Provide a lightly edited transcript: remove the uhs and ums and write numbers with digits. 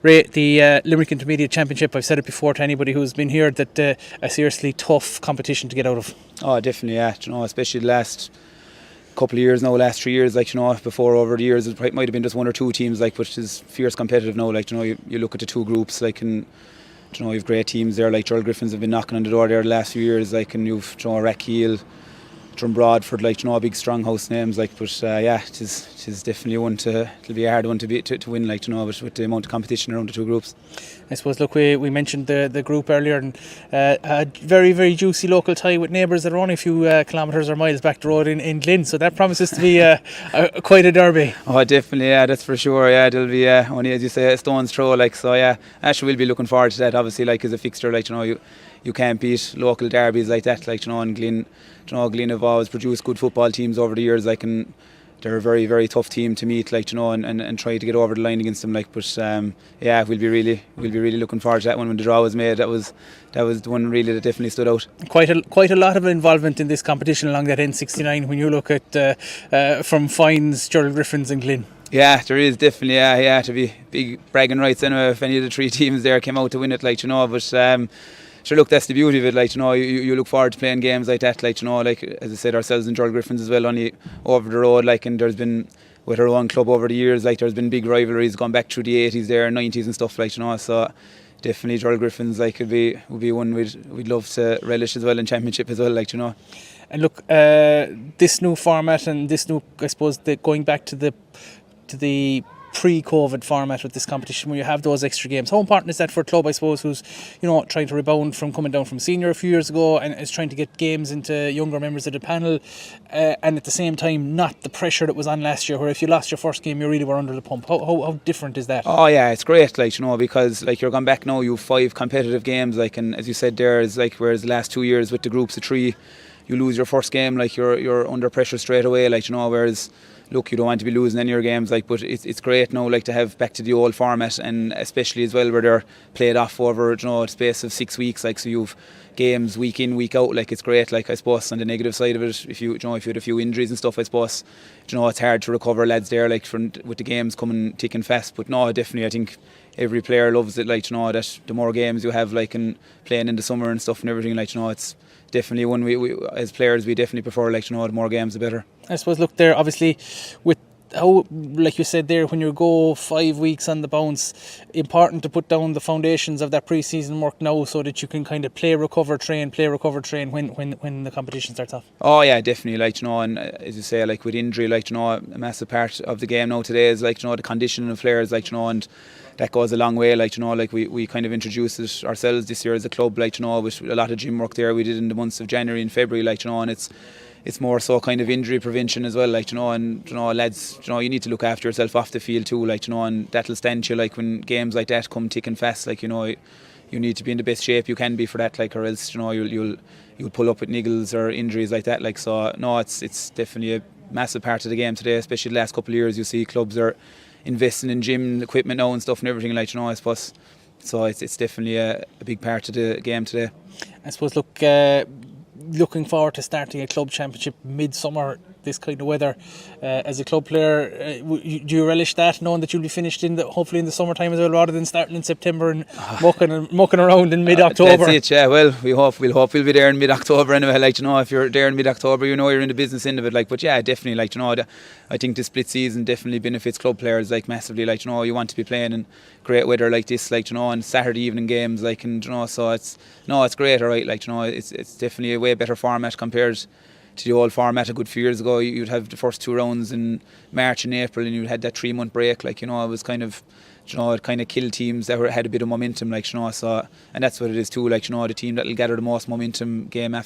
The Limerick Intermediate Championship, I've said it before to anybody who's been here, that a seriously tough competition to get out of. Oh, definitely, yeah. Especially the last couple of years now, last 3 years, before over the years it might have been just one or two teams, which is fierce competitive now. You look at the two groups, and you've great teams there, Griffins have been knocking on the door there the last few years, and you've Rathkeale, Broadford, big strong house names, it is definitely one it'll be a hard one to win, but with the amount of competition around the two groups. I suppose, look, we mentioned the group earlier, and a very, very juicy local tie with neighbours that are only a few kilometres or miles back the road in Glynn, so that promises to be quite a derby. Oh, definitely, yeah, that's for sure. Yeah, it'll be only, as you say, a stone's throw. Actually, we'll be looking forward to that. Obviously, as a fixture, you can't beat local derbies like that. And Glynn, Glynn have always produced good football teams over the years. And they're a very, very tough team to meet. And try to get over the line against them. We'll be really looking forward to that one when the draw was made. That was the one really that definitely stood out. Quite a lot of involvement in this competition along that N69 when you look at from Fines, Gerald Griffins and Glynn. Yeah, there is definitely, yeah, to be big bragging rights anyway if any of the three teams there came out to win it, but sure, look, that's the beauty of it, you look forward to playing games like that, as I said, ourselves and Gerald Griffins as well, only over the road, and there's been, with our own club over the years, there's been big rivalries going back through the 80s there, 90s and stuff, so definitely Gerald Griffins, would be one we'd love to relish as well in Championship as well, And look, this new format and this new, I suppose, going back to the pre-COVID format with this competition where you have those extra games. How important is that for a club, I suppose, who's trying to rebound from coming down from senior a few years ago and is trying to get games into younger members of the panel, and at the same time not the pressure that was on last year, where if you lost your first game you really were under the pump. How different is that? Oh yeah, it's great, because you're going back now, you have 5 competitive games, and as you said there, is whereas the last 2 years with the groups of 3, you lose your first game, you're under pressure straight away, whereas look, you don't want to be losing any of your games, but it's great now, to have back to the old format, and especially as well where they're played off over, a space of 6 weeks, so you've games week in, week out, it's great, I suppose, on the negative side of it, if you had a few injuries and stuff, I suppose, it's hard to recover lads there, with the games coming thick and fast, but no, definitely, I think every player loves it, that the more games you have, and playing in the summer and stuff and everything, it's definitely one we as players we definitely prefer, the more games the better. I suppose, look, there obviously with how, like you said there, when you go 5 weeks on the bounce, important to put down the foundations of that pre-season work now so that you can kind of play, recover, train when the competition starts off. Oh yeah, definitely, and as you say, with injury, a massive part of the game now today is the conditioning of players, and that goes a long way, we kind of introduced it ourselves this year as a club, with a lot of gym work there we did in the months of January and February, and it's more so kind of injury prevention as well, and lads, you need to look after yourself off the field too, and that'll stand you, when games like that come thick and fast, you need to be in the best shape you can be for that, or else, you'll pull up with niggles or injuries like that, so no, it's definitely a massive part of the game today, especially the last couple of years. You see clubs are investing in gym equipment now and stuff and everything, I suppose. So it's definitely a big part of the game today. I suppose, look, looking forward to starting a club championship midsummer, this kind of weather. As a club player, do you relish that, knowing that you'll be finished hopefully in the summertime as well, rather than starting in September and mucking around in mid-October? That's it, yeah. Well, we'll be there in mid-October anyway. If you're there in mid-October, you're in the business end of it. But yeah, definitely, I think the split season definitely benefits club players massively. You want to be playing in great weather like this, and Saturday evening games, so it's great, alright. It's definitely a way better format compared to the old format a good few years ago. You'd have the first 2 rounds in March and April, and you had that 3-month break. It was kind of, it kind of killed teams that had a bit of momentum, so, and that's what it is too. The team that'll gather the most momentum game after